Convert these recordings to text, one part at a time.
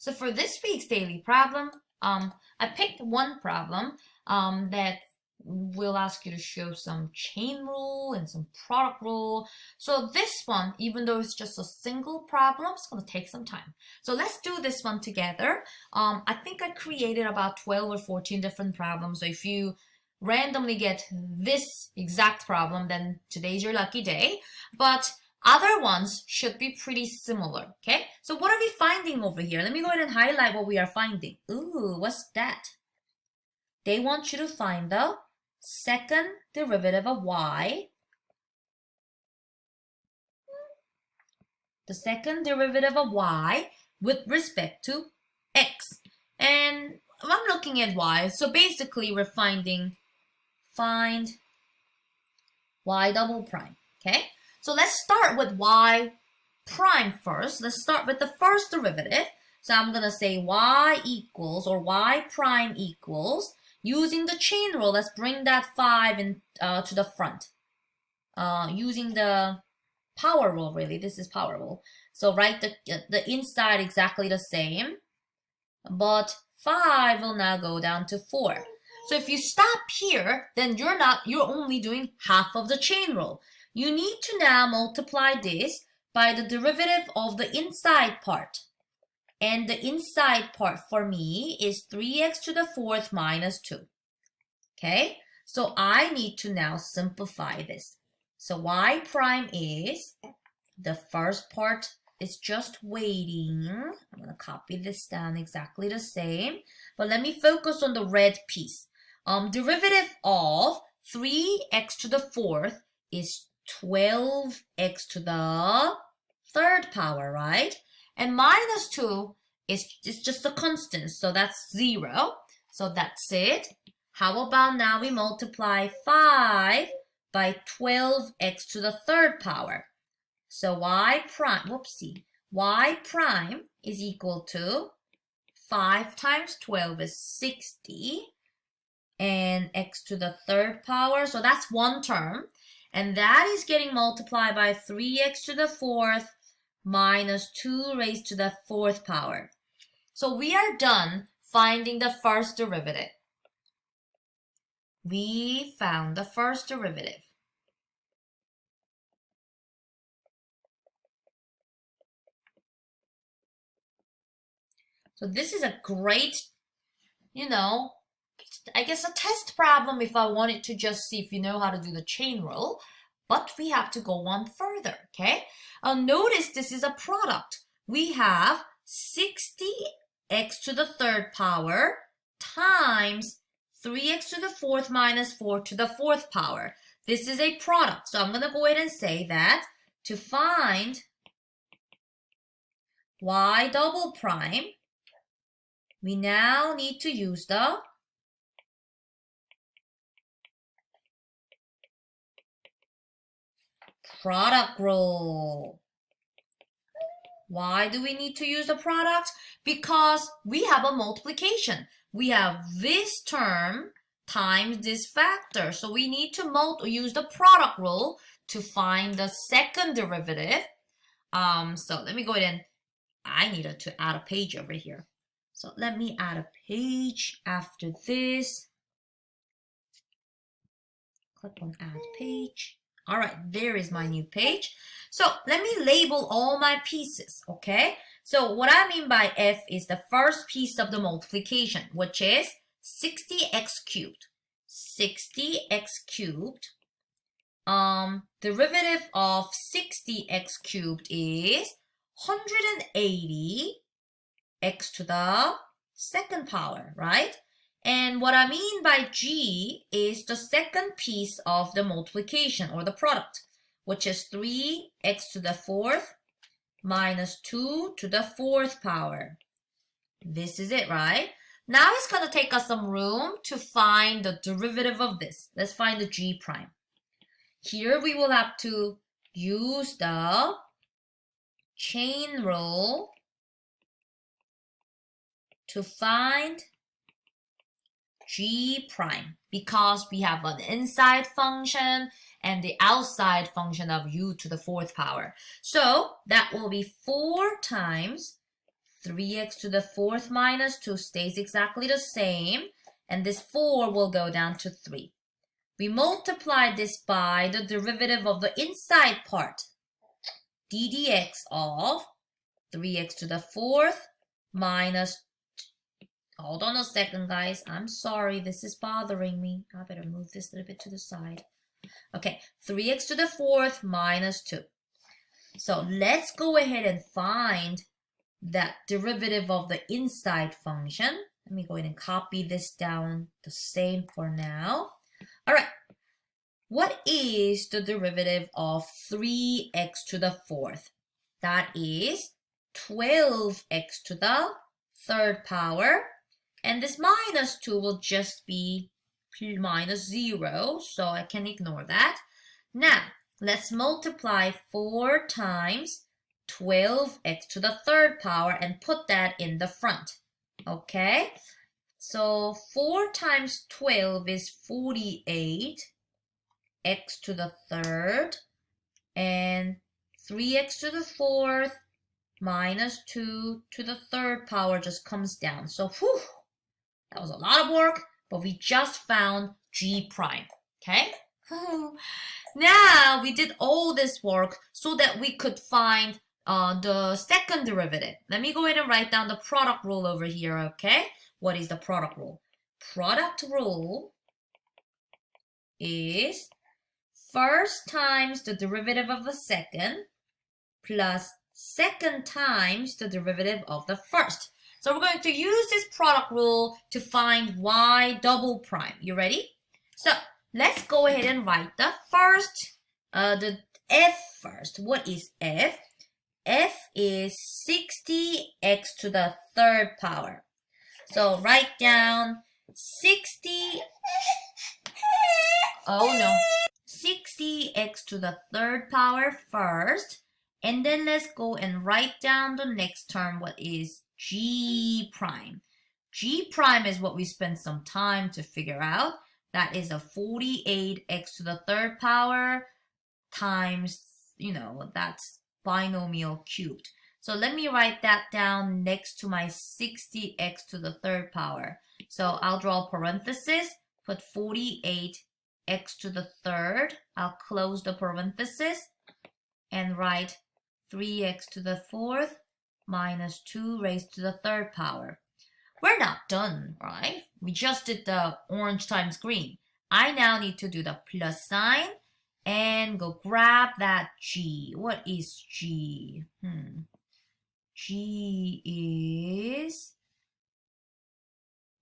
So for this week's daily problem, I picked one problem that will ask you to show some chain rule and some product rule. So this one, even though it's just a single problem, it's going to take some time. So let's do this one together. I think I created about 12 or 14 different problems. So if you randomly get this exact problem, then today's your lucky day. But other ones should be pretty similar, okay? So what are we finding over here? Let me go ahead and highlight what we are finding. Ooh, what's that? They want you to find the second derivative of y. The second derivative of y with respect to x. And I'm looking at y. So basically we're find y double prime, okay? So let's start with y prime first. Let's start with the first derivative. So I'm going to say y equals, or y prime equals, using the chain rule, let's bring that 5 in, to the front. Using the power rule, really, this is power rule. So write the inside exactly the same, but 5 will now go down to 4. So if you stop here, then you're only doing half of the chain rule. You need to now multiply this by the derivative of the inside part. And the inside part for me is 3x to the 4th minus 2. Okay, so I need to now simplify this. So y prime is, the first part is just waiting. I'm going to copy this down exactly the same. But let me focus on the red piece. Derivative of 3x to the 4th is 12x to the 3rd power, right? And minus 2 is just a constant, so that's 0. So that's it. How about now we multiply 5 by 12x to the 3rd power. So y prime is equal to 5 times 12 is 60. And x to the 3rd power, so that's one term. And that is getting multiplied by 3x to the 4th minus 2 raised to the 4th power. So we are done finding the first derivative. We found the first derivative. So this is a great, I guess a test problem if I wanted to just see if you know how to do the chain rule. But we have to go one further, okay? Notice this is a product. We have 60x to the 3rd power times 3x to the 4th minus 4 to the 4th power. This is a product. So I'm going to go ahead and say that to find y double prime, we now need to use the product rule. Why do we need to use the product? Because we have a multiplication. We have this term times this factor. So we need to use the product rule to find the second derivative. So let me go ahead and I needed to add a page over here. So let me add a page after this. Click on add page. All right, there is my new page. So let me label all my pieces, okay? So what I mean by F is the first piece of the multiplication, which is 60x cubed. 60x cubed. Derivative of 60x cubed is 180 x to the 2nd power, right? And what I mean by G is the second piece of the multiplication or the product, which is 3x to the 4th minus 2 to the 4th power. This is it, right? Now it's going to take us some room to find the derivative of this. Let's find the G prime. Here we will have to use the chain rule to find G prime because we have an inside function and the outside function of u to the 4th power. So that will be 4 times 3x to the 4th minus 2 stays exactly the same. And this 4 will go down to 3. We multiply this by the derivative of the inside part. d dx of 3x to the 4th minus, hold on a second, guys. I'm sorry, this is bothering me. I better move this a little bit to the side. Okay, 3x to the 4th minus 2. So let's go ahead and find that derivative of the inside function. Let me go ahead and copy this down the same for now. All right, what is the derivative of 3x to the 4th? That is 12x to the 3rd power. And this minus 2 will just be minus 0, so I can ignore that. Now, let's multiply 4 times 12x to the 3rd power and put that in the front. Okay? So 4 times 12 is 48, x to the 3rd, and 3x to the 4th minus 2 to the 3rd power just comes down. So, whew, that was a lot of work, but we just found g prime, okay? Now, we did all this work so that we could find the second derivative. Let me go ahead and write down the product rule over here, okay? What is the product rule? Product rule is first times the derivative of the second plus second times the derivative of the first. So we're going to use this product rule to find y double prime. You ready? So let's go ahead and write the first, the f first. What is f? F is 60x to the 3rd power. So write down 60x to the 3rd power first. And then let's go and write down the next term, what is g prime. G prime is what we spent some time to figure out. That is a 48x to the 3rd power times, that's binomial cubed. So let me write that down next to my 60x to the 3rd power. So I'll draw a parenthesis, put 48x to the 3rd. I'll close the parenthesis and write 3x to the 4th minus 2 raised to the 3rd power. We're not done, right? We just did the orange times green. I now need to do the plus sign and go grab that g. What is g? G is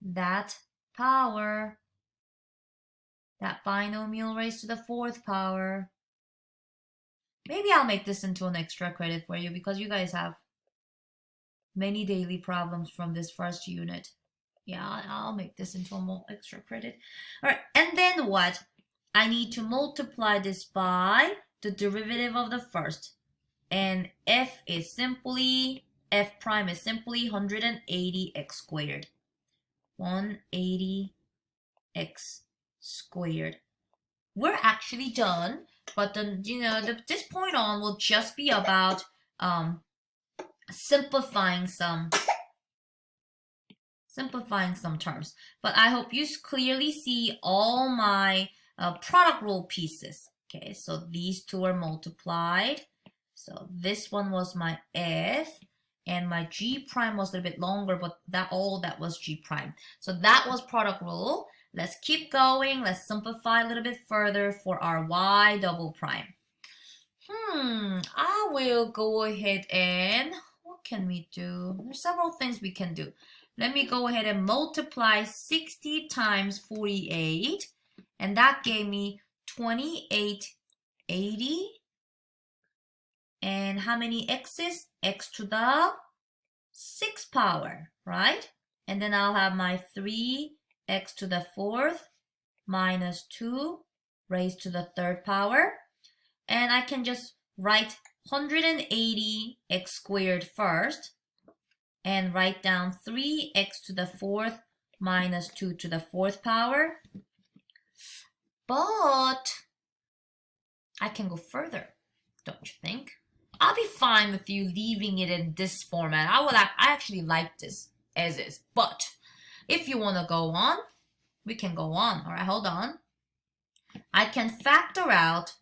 that power, that binomial raised to the 4th power. Maybe I'll make this into an extra credit for you because you guys have many daily problems from this first unit. Yeah, I'll make this into a more extra credit. All right, and then what? I need to multiply this by the derivative of the first. And f prime is simply 180x squared. 180x squared. We're actually done, but then, this point on will just be about simplifying some terms. But I hope you clearly see all my product rule pieces. Okay, so these two are multiplied. So this one was my f, and my g prime was a little bit longer, but that was g prime. So that was product rule. Let's keep going. Let's simplify a little bit further for our y double prime. I will go ahead and, what can we do? There's several things we can do. Let me go ahead and multiply 60 times 48, and that gave me 2880. And how many x's? X to the 6th power, right? And then I'll have my 3x to the 4th minus 2 raised to the 3rd power. And I can just write 180x squared first and write down 3x to the 4th minus 2 to the 4th power. But I can go further, don't you think? I'll be fine with you leaving it in this format. I actually like this as is. But if you want to go on, we can go on. All right, hold on. I can factor out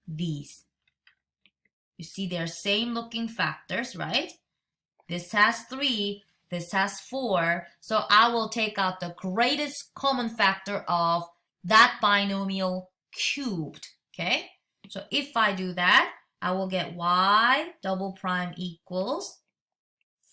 these. You see they're same looking factors, right? This has 3, this has 4. So I will take out the greatest common factor of that binomial cubed, okay? So if I do that, I will get y double prime equals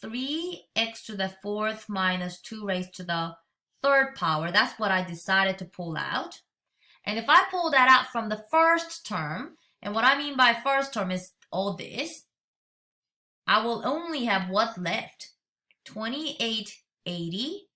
3x to the 4th minus 2 raised to the 3rd power. That's what I decided to pull out. And if I pull that out from the first term, and what I mean by first term is all this, I will only have what left? 2880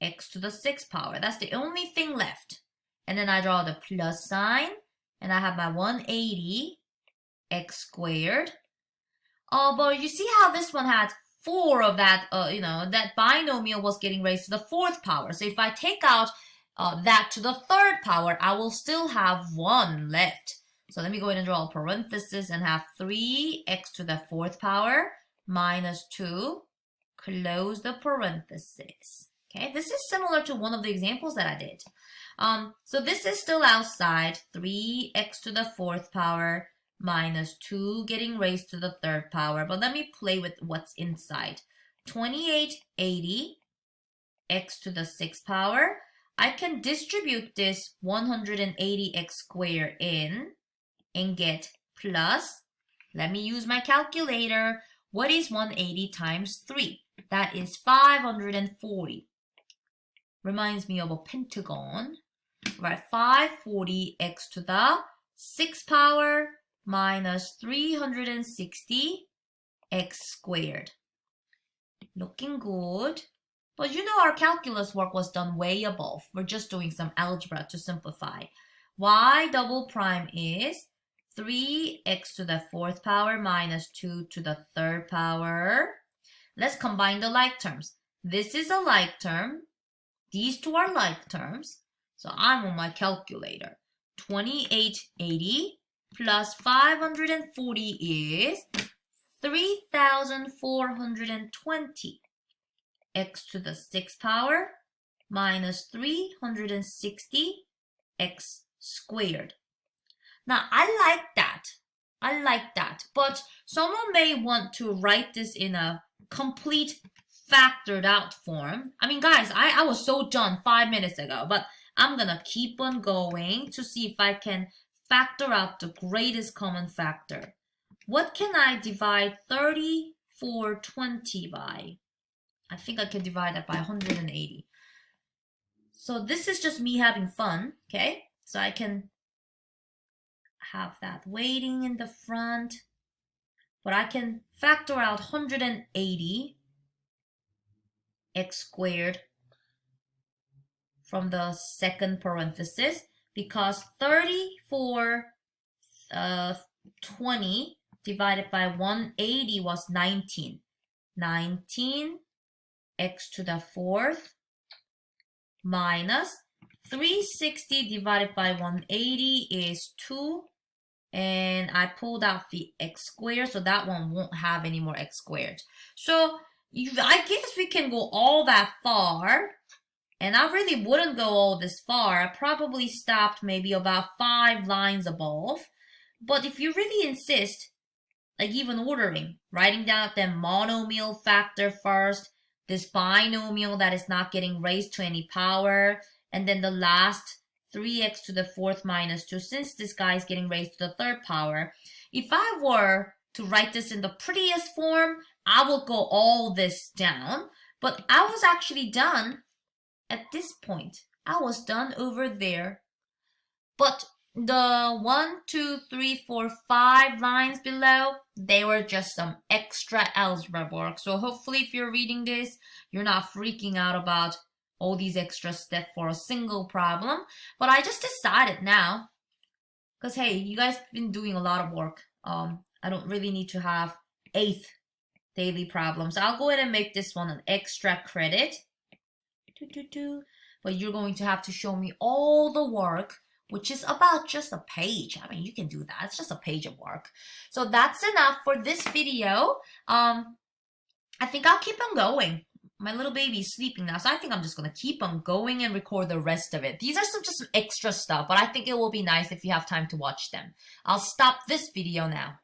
x to the 6th power. That's the only thing left. And then I draw the plus sign, and I have my 180 x squared. Oh, but you see how this one had 4 of that, that binomial was getting raised to the 4th power. So if I take out that to the 3rd power, I will still have 1 left. So let me go ahead and draw a parenthesis and have 3x to the 4th power minus 2, close the parenthesis. Okay, this is similar to one of the examples that I did. So this is still outside, 3x to the 4th power minus 2 getting raised to the 3rd power. But let me play with what's inside. 2880 x to the 6th power. I can distribute this 180x squared in and get plus, let me use my calculator. What is 180 times 3? That is 540. Reminds me of a pentagon. Right, 540x to the 6th power minus 360x squared. Looking good. But you know our calculus work was done way above. We're just doing some algebra to simplify. Y double prime is 3x to the 4th power minus 2 to the 3rd power. Let's combine the like terms. This is a like term. These two are like terms. So I'm on my calculator. 2880 plus 540 is 3,420. X to the 6th power minus 360 x squared. Now, I like that. But someone may want to write this in a complete factored out form. I mean, guys, I was so done 5 minutes ago, but I'm going to keep on going to see if I can factor out the greatest common factor. What can I divide 3420 by? I think I can divide that by 180. So this is just me having fun, okay? So I can have that waiting in the front. But I can factor out 180 x squared from the second parenthesis because 3420 divided by 180 was 19. 19 x to the 4th minus 360 divided by 180 is 2. And I pulled out the x squared, so that one won't have any more x squared. So I guess we can go all that far. And I really wouldn't go all this far. I probably stopped maybe about 5 lines above. But if you really insist, like even ordering, writing down the monomial factor first, this binomial that is not getting raised to any power, and then the last 3x to the 4th minus 2, since this guy is getting raised to the 3rd power. If I were to write this in the prettiest form, I will go all this down. But I was actually done at this point. I was done over there. But the 1, 2, 3, 4, 5 lines below, they were just some extra algebra work. So hopefully if you're reading this, you're not freaking out about all these extra steps for a single problem. But I just decided now, because hey, you guys have been doing a lot of work. I don't really need to have 8th daily problems. I'll go ahead and make this one an extra credit. But you're going to have to show me all the work which is about just a page. I mean, you can do that. It's just a page of work. So that's enough for this video. I think I'll keep on going. My little baby is sleeping now, so I think I'm just gonna keep on going and record the rest of it. These are just some extra stuff, but I think it will be nice if you have time to watch them. I'll stop this video now.